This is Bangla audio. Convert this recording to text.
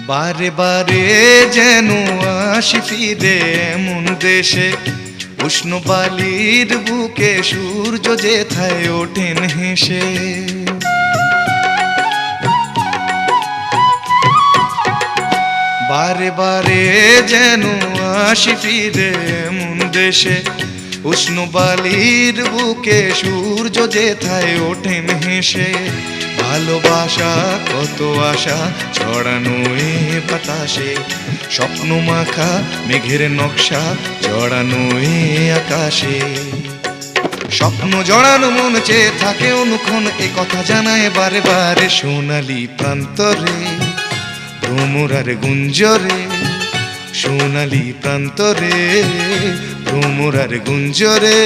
বারে বারে যেন আসি ফিরে এমন দেশে, উষ্ণ বালির বুকে সূর্য যেথায় ওঠেন হেসে। বারে বারে যেন আসি ফিরে এমন দেশে, উষ্ণ বালির বুকে সূর্য যেথায় ওঠেন হেসে। ভালোবাসা কত আশা ছড়ানো এ বাতাসে, স্বপ্ন মাখা মেঘের নকশা জড়ানো এ আকাশে। স্বপ্ন জড়ানো মন চেয়ে থাকে অনুক্ষণ, এ কথা জানায় বারে বারে সোনালি প্রান্তরে ভ্রমরার গুঞ্জরে। সোনালি প্রান্তরে ভ্রমরার গুঞ্জরে।